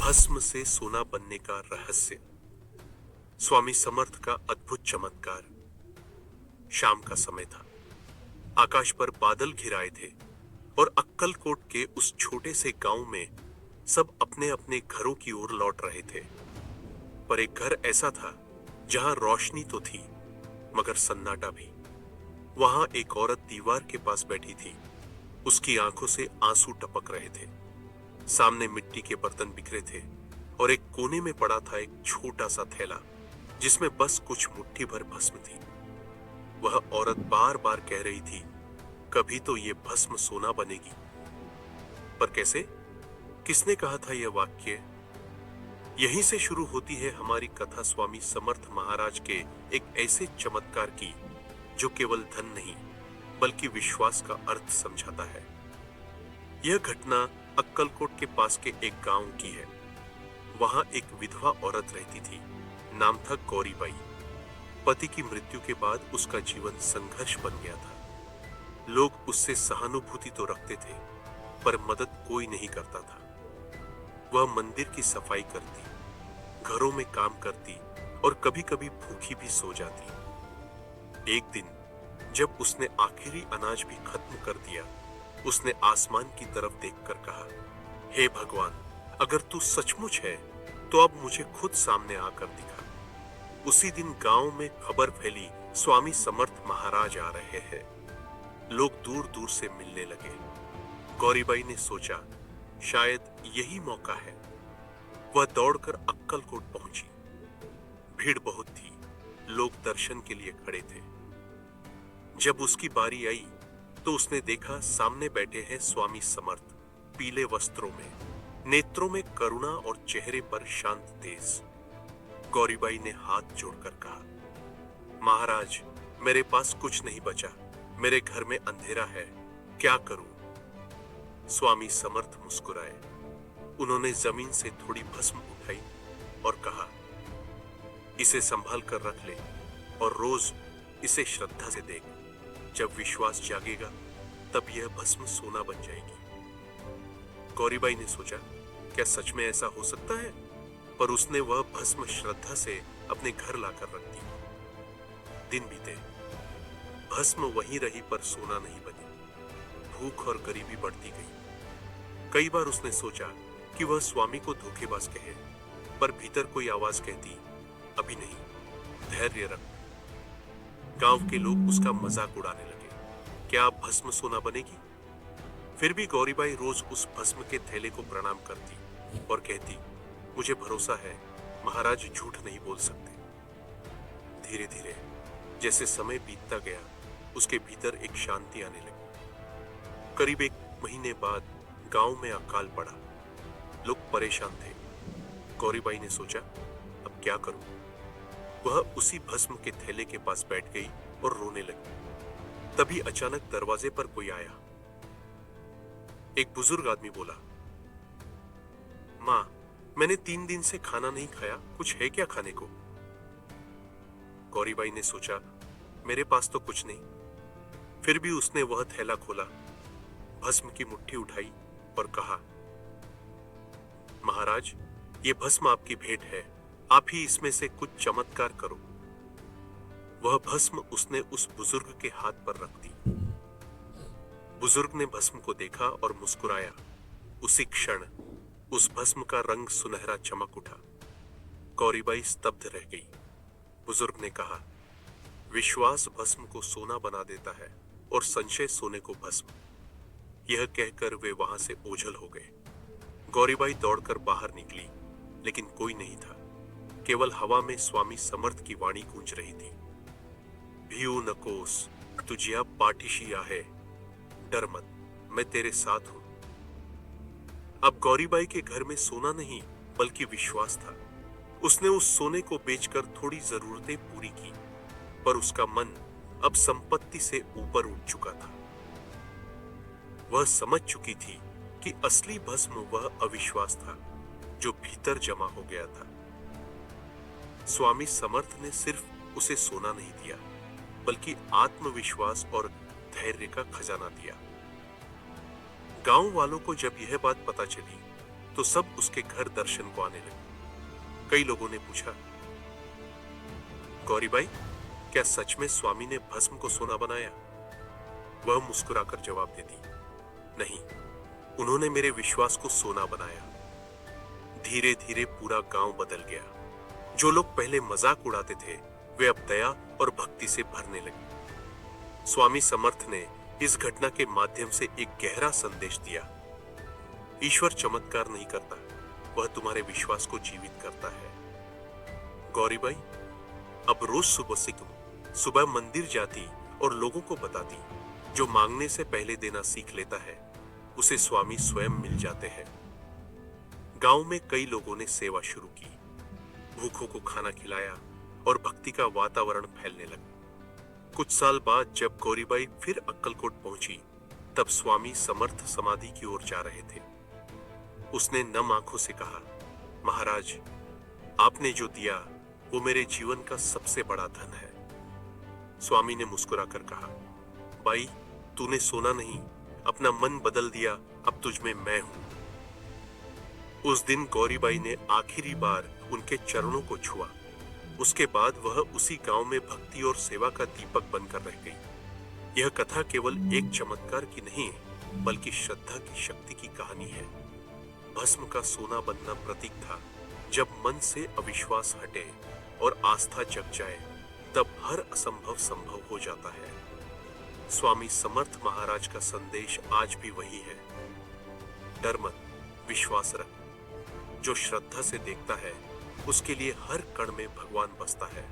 भस्म से सोना बनने का रहस्य। स्वामी समर्थ का अद्भुत चमत्कार। शाम का समय था। आकाश पर बादल घिराए थे और अक्कलकोट के उस छोटे से गांव में सब अपने अपने घरों की ओर लौट रहे थे। पर एक घर ऐसा था जहां रोशनी तो थी मगर सन्नाटा भी। वहां एक औरत दीवार के पास बैठी थी। उसकी आंखों से आंसू टपक रहे थे। सामने मिट्टी के बर्तन बिखरे थे और एक कोने में पड़ा था एक छोटा सा थैला जिसमें बस कुछ मुट्ठी भर भस्म थी। वह औरत बार बार कह रही थी, कभी तो ये भस्म सोना बनेगी। पर कैसे? किसने कहा था यह वाक्य? यहीं से शुरू होती है हमारी कथा स्वामी समर्थ महाराज के एक ऐसे चमत्कार की जो केवल धन नहीं बल्कि विश्वास का अर्थ समझाता है। यह घटना अक्कलकोट के पास के एक गांव की है। वहां एक विधवा औरत रहती थी। नाम था गौरीबाई। पति की मृत्यु के बाद उसका जीवन संघर्ष बन गया था। लोग उससे सहानुभूति तो रखते थे पर मदद कोई नहीं करता था। वह मंदिर की सफाई करती, घरों में काम करती और कभी-कभी भूखी भी सो जाती। एक दिन जब उसने आखिरी अनाज भी खत्म कर दिया, उसने आसमान की तरफ देखकर कहा, हे भगवान, अगर तू सचमुच है तो अब मुझे खुद सामने आकर दिखा। उसी दिन गांव में खबर फैली, स्वामी समर्थ महाराज आ रहे हैं। लोग दूर दूर से मिलने लगे। गौरीबाई ने सोचा, शायद यही मौका है। वह दौड़कर अक्कलकोट पहुंची। भीड़ बहुत थी। लोग दर्शन के लिए खड़े थे। जब उसकी बारी आई तो उसने देखा सामने बैठे हैं स्वामी समर्थ, पीले वस्त्रों में, नेत्रों में करुणा और चेहरे पर शांत तेज। गौरीबाई ने हाथ जोड़कर कहा, महाराज, मेरे पास कुछ नहीं बचा। मेरे घर में अंधेरा है, क्या करूं? स्वामी समर्थ मुस्कुराए। उन्होंने जमीन से थोड़ी भस्म उठाई और कहा, इसे संभाल कर रख ले और रोज इसे श्रद्धा से देख। जब विश्वास जागेगा तब यह भस्म सोना बन जाएगी। गौरीबाई ने सोचा, क्या सच में ऐसा हो सकता है? पर उसने वह भस्म श्रद्धा से अपने घर लाकर रख दी। दिन बीते, भस्म वहीं रही पर सोना नहीं बनी। भूख और गरीबी बढ़ती गई। कई बार उसने सोचा कि वह स्वामी को धोखेबाज कहे, पर भीतर कोई आवाज कहती, अभी नहीं, धैर्य रख। गांव के लोग उसका मजाक उड़ाने लगे, क्या अब भस्म सोना बनेगी? फिर भी गौरीबाई रोज उस भस्म के थैले को प्रणाम करती और कहती, मुझे भरोसा है महाराज झूठ नहीं बोल सकते। धीरे धीरे जैसे समय बीतता गया, उसके भीतर एक शांति आने लगी। करीब 1 महीने बाद गांव में अकाल पड़ा। लोग परेशान थे। गौरीबाई ने सोचा, अब क्या करूं? वह उसी भस्म के थैले के पास बैठ गई और रोने लगी। तभी अचानक दरवाजे पर कोई आया। एक बुजुर्ग आदमी बोला, मां, मैंने 3 दिन से खाना नहीं खाया, कुछ है क्या खाने को? गौरीबाई ने सोचा, मेरे पास तो कुछ नहीं। फिर भी उसने वह थैला खोला, भस्म की मुट्ठी उठाई और कहा, महाराज, ये भस्म आपकी भेंट है, आप ही इसमें से कुछ चमत्कार करो। वह भस्म उसने उस बुजुर्ग के हाथ पर रख दी। बुजुर्ग ने भस्म को देखा और मुस्कुराया। उसी क्षण उस भस्म का रंग सुनहरा चमक उठा। गौरीबाई स्तब्ध रह गई। बुजुर्ग ने कहा, विश्वास भस्म को सोना बना देता है और संशय सोने को भस्म। यह कहकर वे वहां से ओझल हो गए। गौरीबाई दौड़कर बाहर निकली, लेकिन कोई नहीं था। केवल हवा में स्वामी समर्थ की वाणी गूंज रही थी, भीऊ नकोस, तुझिया पाठीशी आहे, डर मत, मैं तेरे साथ हूं। अब गौरीबाई के घर में सोना नहीं बल्कि विश्वास था। उसने उस सोने को बेचकर थोड़ी जरूरतें पूरी की, पर उसका मन अब संपत्ति से ऊपर उठ चुका था। वह समझ चुकी थी कि असली भस्म वह अविश्वास था जो भीतर जमा हो गया था। स्वामी समर्थ ने सिर्फ उसे सोना नहीं दिया, बल्कि आत्मविश्वास और धैर्य का खजाना दिया। गांव वालों को जब यह बात पता चली तो सब उसके घर दर्शन को आने लगे। कई लोगों ने पूछा, गौरीबाई, क्या सच में स्वामी ने भस्म को सोना बनाया? वह मुस्कुराकर जवाब देती, नहीं, उन्होंने मेरे विश्वास को सोना बनाया। धीरे धीरे पूरा गांव बदल गया। जो लोग पहले मजाक उड़ाते थे वे अब दया और भक्ति से भरने लगे। स्वामी समर्थ ने इस घटना के माध्यम से एक गहरा संदेश दिया। ईश्वर चमत्कार नहीं करता, वह तुम्हारे विश्वास को जीवित करता है। गौरीबाई, अब रोज सुबह से तुम सुबह मंदिर जाती और लोगों को बताती, जो मांगने से पहले देना सीख लेता है उसे स्वामी स्वयं मिल जाते हैं। गांव में कई लोगों ने सेवा शुरू की, भूखों को खाना खिलाया और भक्ति का वातावरण फैलने लगा। कुछ साल बाद जब गौरीबाई फिर अक्कलकोट पहुंची, तब स्वामी समर्थ समाधि की ओर जा रहे थे। उसने नम आंखों से कहा, महाराज, आपने जो दिया वो मेरे जीवन का सबसे बड़ा धन है। स्वामी ने मुस्कुराकर कहा, बाई, तूने सोना नहीं, अपना मन बदल दिया, अब तुझ में मैं हूं। उस दिन गौरीबाई ने आखिरी बार उनके चरणों को छुआ। उसके बाद वह उसी गांव में भक्ति और सेवा का दीपक बनकर रह गई। यह कथा केवल एक चमत्कार की नहीं, बल्कि श्रद्धा की शक्ति की कहानी है। भस्म का सोना बनना प्रतीक था। जब मन से अविश्वास हटे और आस्था जग जाए, तब हर असंभव संभव हो जाता है। स्वामी समर्थ महाराज का संदेश आज भी वही है, डर मत, विश्वास रख। जो श्रद्धा से देखता है उसके लिए हर कण में भगवान बसता है।